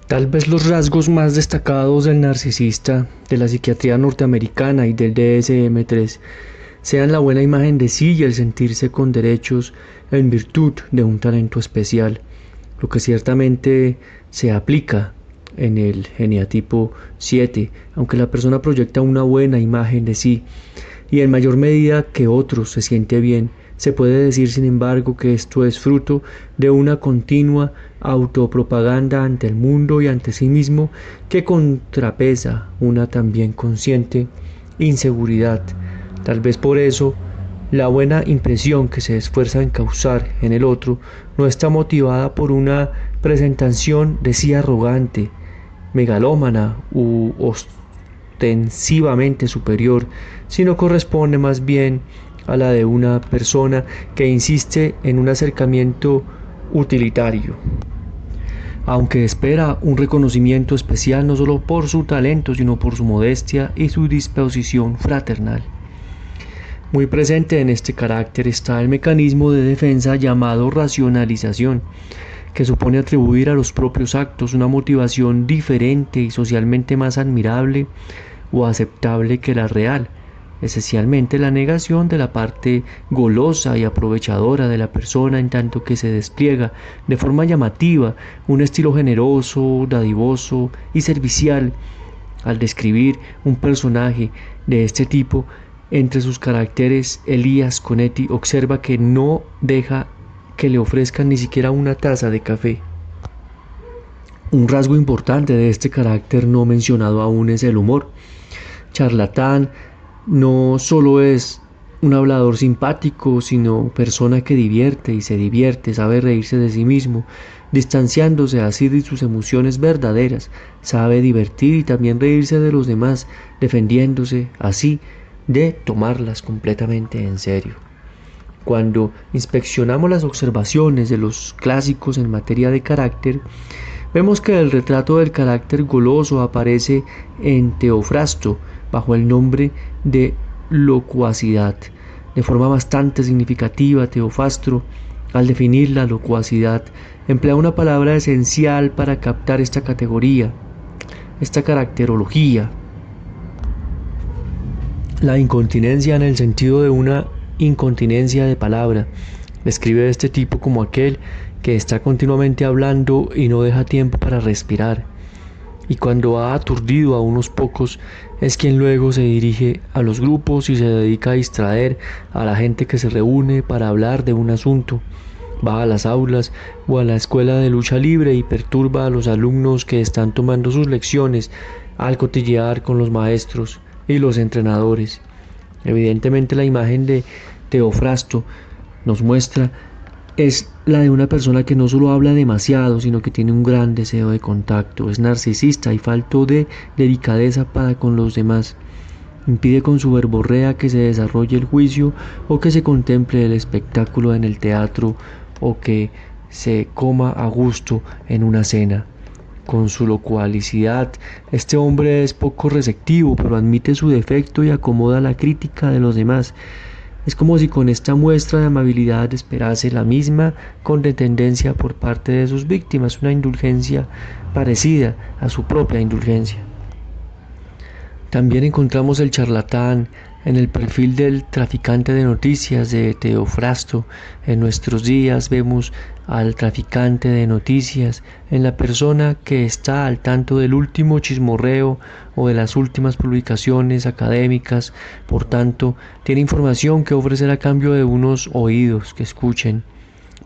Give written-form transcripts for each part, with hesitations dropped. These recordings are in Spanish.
Tal vez los rasgos más destacados del narcisista, de la psiquiatría norteamericana y del DSM-3 sean la buena imagen de sí y el sentirse con derechos en virtud de un talento especial, lo que ciertamente se aplica en el geniatipo 7, aunque la persona proyecta una buena imagen de sí y en mayor medida que otros se siente bien. Se puede decir, sin embargo, que esto es fruto de una continua autopropaganda ante el mundo y ante sí mismo que contrapesa una también consciente inseguridad. Tal vez por eso la buena impresión que se esfuerza en causar en el otro no está motivada por una presentación de sí arrogante, megalómana u ostensivamente superior, sino corresponde más bien a la de una persona que insiste en un acercamiento utilitario, aunque espera un reconocimiento especial no solo por su talento, sino por su modestia y su disposición fraternal. Muy presente en este carácter está el mecanismo de defensa llamado racionalización, que supone atribuir a los propios actos una motivación diferente y socialmente más admirable o aceptable que la real, esencialmente la negación de la parte golosa y aprovechadora de la persona, en tanto que se despliega de forma llamativa un estilo generoso, dadivoso y servicial. Al describir un personaje de este tipo, entre sus caracteres, Elías Conetti observa que no deja que le ofrezcan ni siquiera una taza de café. Un rasgo importante de este carácter no mencionado aún es el humor. Charlatán no solo es un hablador simpático, sino persona que divierte y se divierte, sabe reírse de sí mismo, distanciándose así de sus emociones verdaderas, sabe divertir y también reírse de los demás, defendiéndose así de tomarlas completamente en serio. Cuando inspeccionamos las observaciones de los clásicos en materia de carácter, vemos que el retrato del carácter goloso aparece en Teofrasto bajo el nombre de locuacidad. De forma bastante significativa, Teofrasto, al definir la locuacidad, emplea una palabra esencial para captar esta categoría, esta caracterología. La incontinencia en el sentido de una incontinencia de palabra. Describe de este tipo como aquel que está continuamente hablando y no deja tiempo para respirar. Y cuando ha aturdido a unos pocos, es quien luego se dirige a los grupos y se dedica a distraer a la gente que se reúne para hablar de un asunto. Va a las aulas o a la escuela de lucha libre y perturba a los alumnos que están tomando sus lecciones al cotillear con los maestros y los entrenadores. Evidentemente la imagen de Teofrasto nos muestra es la de una persona que no solo habla demasiado, sino que tiene un gran deseo de contacto, es narcisista y falto de delicadeza para con los demás. Impide con su verborrea que se desarrolle el juicio o que se contemple el espectáculo en el teatro o que se coma a gusto en una cena. Con su locuacidad, este hombre es poco receptivo, pero admite su defecto y acomoda la crítica de los demás. Es como si con esta muestra de amabilidad esperase la misma condescendencia por parte de sus víctimas, una indulgencia parecida a su propia indulgencia. También encontramos el charlatán en el perfil del traficante de noticias de Teofrasto. En nuestros días vemos al traficante de noticias en la persona que está al tanto del último chismorreo o de las últimas publicaciones académicas, por tanto, tiene información que ofrecer a cambio de unos oídos que escuchen.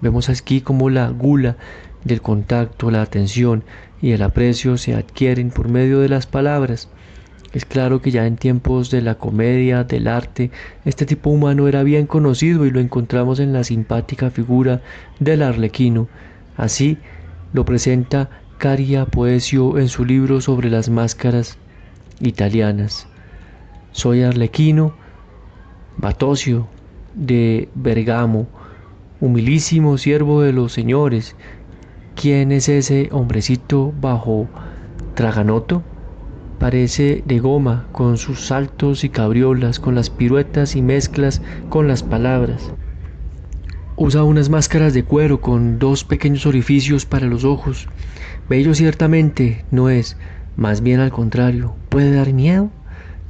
Vemos aquí cómo la gula del contacto, la atención y el aprecio se adquieren por medio de las palabras. Es claro que ya en tiempos de la comedia, del arte, este tipo humano era bien conocido y lo encontramos en la simpática figura del Arlequino. Así lo presenta Caria Poesio en su libro sobre las máscaras italianas. Soy Arlequino, Batocchio de Bergamo, humilísimo siervo de los señores. ¿Quién es ese hombrecito bajo Traganoto? Parece de goma, con sus saltos y cabriolas, con las piruetas y mezclas con las palabras. Usa unas máscaras de cuero con dos pequeños orificios para los ojos. Bello ciertamente no es, más bien al contrario, ¿puede dar miedo?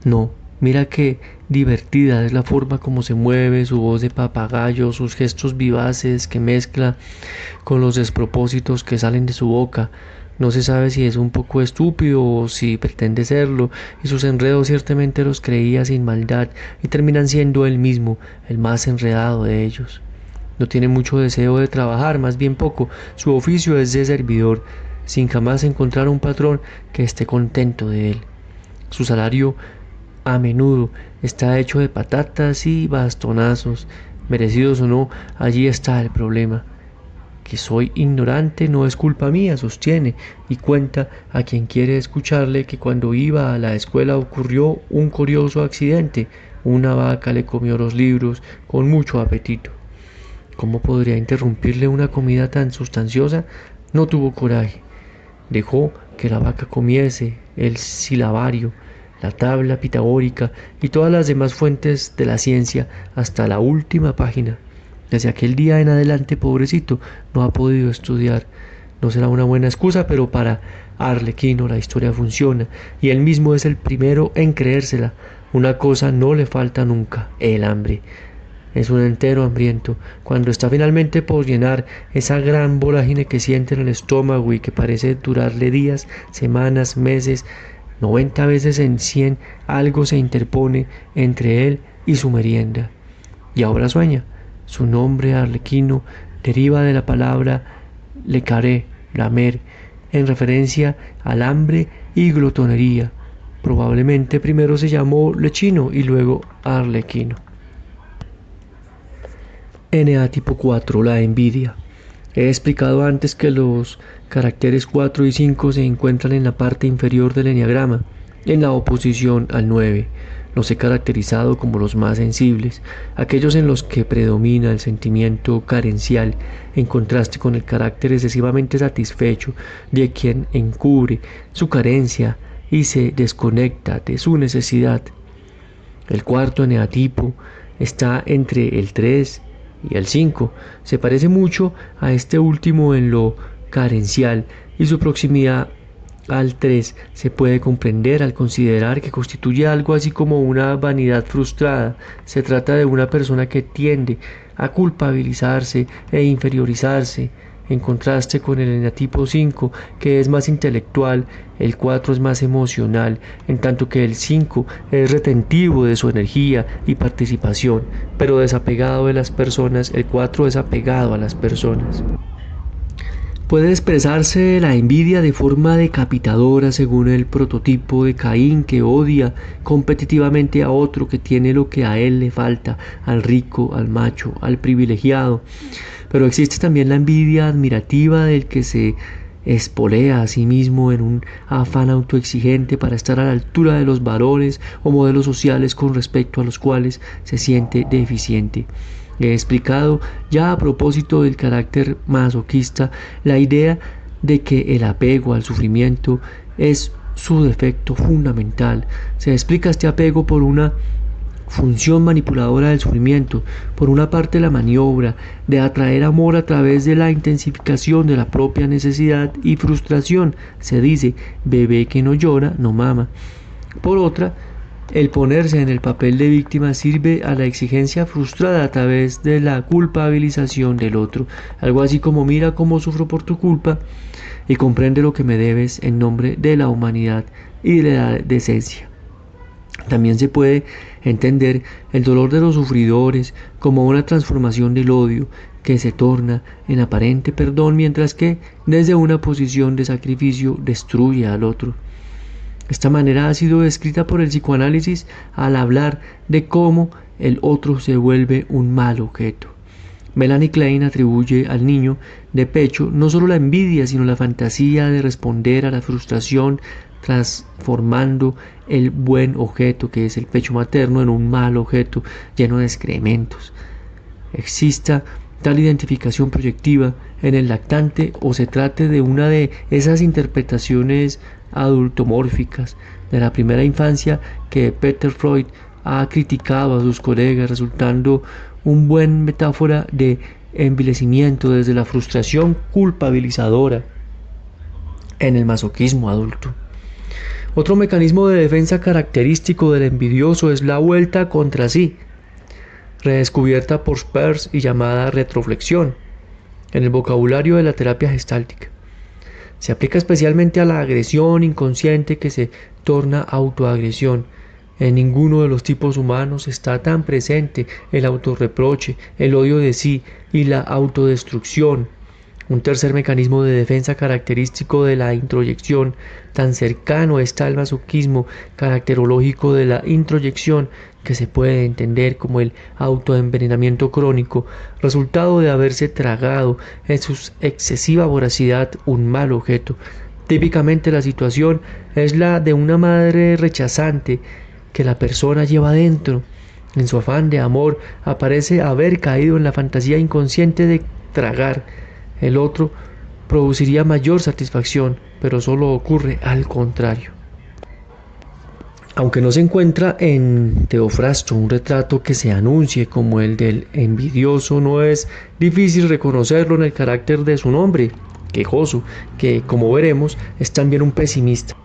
No, mira qué divertida es la forma como se mueve, su voz de papagayo, sus gestos vivaces que mezcla con los despropósitos que salen de su boca. No se sabe si es un poco estúpido o si pretende serlo, y sus enredos ciertamente los creía sin maldad y terminan siendo él mismo el más enredado de ellos. No tiene mucho deseo de trabajar, más bien poco. Su oficio es de servidor, sin jamás encontrar un patrón que esté contento de él. Su salario a menudo está hecho de patatas y bastonazos, merecidos o no, allí está el problema. Que soy ignorante no es culpa mía, sostiene, y cuenta a quien quiere escucharle que cuando iba a la escuela ocurrió un curioso accidente. Una vaca le comió los libros con mucho apetito. ¿Cómo podría interrumpirle una comida tan sustanciosa? No tuvo coraje. Dejó que la vaca comiese el silabario, la tabla pitagórica y todas las demás fuentes de la ciencia hasta la última página. Desde aquel día en adelante, pobrecito, no ha podido estudiar. No será una buena excusa, pero para Arlequino la historia funciona y él mismo es el primero en creérsela. Una cosa no le falta nunca, el hambre. Es un entero hambriento. Cuando está finalmente por llenar esa gran vorágine que siente en el estómago y que parece durarle días, semanas, meses, 90 veces en 100, algo se interpone entre él y su merienda. Y ahora sueña. Su nombre arlequino deriva de la palabra lecaré, lamer, en referencia al hambre y glotonería. Probablemente primero se llamó lechino y luego arlequino. NA tipo 4, la envidia. He explicado antes que los caracteres 4 y 5 se encuentran en la parte inferior del eneagrama, en la oposición al 9. Los he caracterizado como los más sensibles, aquellos en los que predomina el sentimiento carencial, en contraste con el carácter excesivamente satisfecho de quien encubre su carencia y se desconecta de su necesidad. El cuarto eneatipo está entre el 3 y el 5. Se parece mucho a este último en lo carencial y su proximidad al 3 se puede comprender al considerar que constituye algo así como una vanidad frustrada. Se trata de una persona que tiende a culpabilizarse e inferiorizarse, en contraste con el eneatipo 5, que es más intelectual. El 4 es más emocional, en tanto que el 5 es retentivo de su energía y participación, pero desapegado de las personas. El 4 es apegado a las personas. Puede expresarse la envidia de forma decapitadora según el prototipo de Caín, que odia competitivamente a otro que tiene lo que a él le falta, al rico, al macho, al privilegiado. Pero existe también la envidia admirativa del que se espolea a sí mismo en un afán autoexigente para estar a la altura de los valores o modelos sociales con respecto a los cuales se siente deficiente. He explicado ya a propósito del carácter masoquista la idea de que el apego al sufrimiento es su defecto fundamental. Se explica este apego por una función manipuladora del sufrimiento, por una parte la maniobra de atraer amor a través de la intensificación de la propia necesidad y frustración. Se dice, bebé que no llora, no mama. Por otra, el ponerse en el papel de víctima sirve a la exigencia frustrada a través de la culpabilización del otro. Algo así como mira cómo sufro por tu culpa y comprende lo que me debes en nombre de la humanidad y de la decencia. También se puede entender el dolor de los sufridores como una transformación del odio que se torna en aparente perdón, mientras que desde una posición de sacrificio destruye al otro. Esta manera ha sido descrita por el psicoanálisis al hablar de cómo el otro se vuelve un mal objeto. Melanie Klein atribuye al niño de pecho no solo la envidia, sino la fantasía de responder a la frustración, transformando el buen objeto, que es el pecho materno, en un mal objeto lleno de excrementos. Exista tal identificación proyectiva en el lactante o se trate de una de esas interpretaciones adultomórficas de la primera infancia que Peter Freud ha criticado a sus colegas, resultando un buen metáfora de envilecimiento desde la frustración culpabilizadora en el masoquismo adulto. Otro mecanismo de defensa característico del envidioso es la vuelta contra sí, redescubierta por Peirce y llamada retroflexión, en el vocabulario de la terapia gestáltica. Se aplica especialmente a la agresión inconsciente que se torna autoagresión. En ninguno de los tipos humanos está tan presente el autorreproche, el odio de sí y la autodestrucción. Un tercer mecanismo de defensa característico de la introyección, tan cercano está al masoquismo caracterológico de la introyección, que se puede entender como el autoenvenenamiento crónico, resultado de haberse tragado en su excesiva voracidad un mal objeto. Típicamente la situación es la de una madre rechazante que la persona lleva dentro. En su afán de amor aparece haber caído en la fantasía inconsciente de tragar. El otro produciría mayor satisfacción, pero solo ocurre al contrario. Aunque no se encuentra en Teofrasto un retrato que se anuncie como el del envidioso, no es difícil reconocerlo en el carácter de su nombre, quejoso, que, como veremos, es también un pesimista.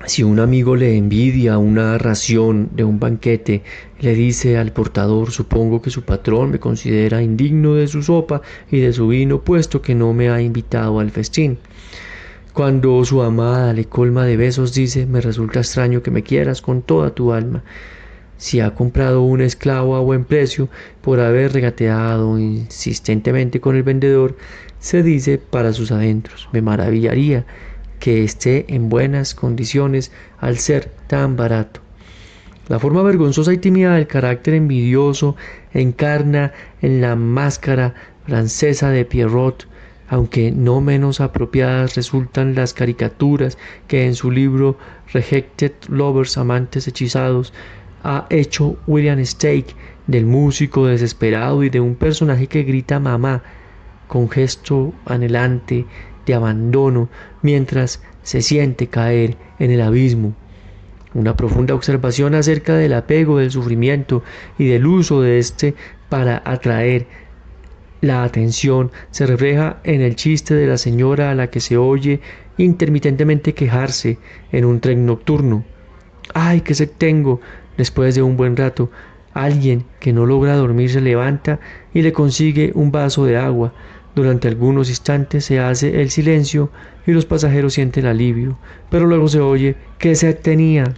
Si un amigo le envidia una ración de un banquete, le dice al portador: supongo que su patrón me considera indigno de su sopa y de su vino, puesto que no me ha invitado al festín. Cuando su amada le colma de besos, dice: me resulta extraño que me quieras con toda tu alma. Si ha comprado un esclavo a buen precio por haber regateado insistentemente con el vendedor, se dice para sus adentros: me maravillaría que esté en buenas condiciones al ser tan barato. La forma vergonzosa y tímida del carácter envidioso encarna en la máscara francesa de Pierrot, aunque no menos apropiadas resultan las caricaturas que en su libro Rejected Lovers, amantes hechizados, ha hecho William Stake del músico desesperado y de un personaje que grita mamá con gesto anhelante de abandono mientras se siente caer en el abismo. Una profunda observación acerca del apego, del sufrimiento y del uso de este para atraer la atención se refleja en el chiste de la señora a la que se oye intermitentemente quejarse en un tren nocturno. ¡Ay, qué sed tengo! Después de un buen rato, alguien que no logra dormir se levanta y le consigue un vaso de agua. Durante algunos instantes se hace el silencio y los pasajeros sienten alivio, pero luego se oye: ¿qué sed tenía?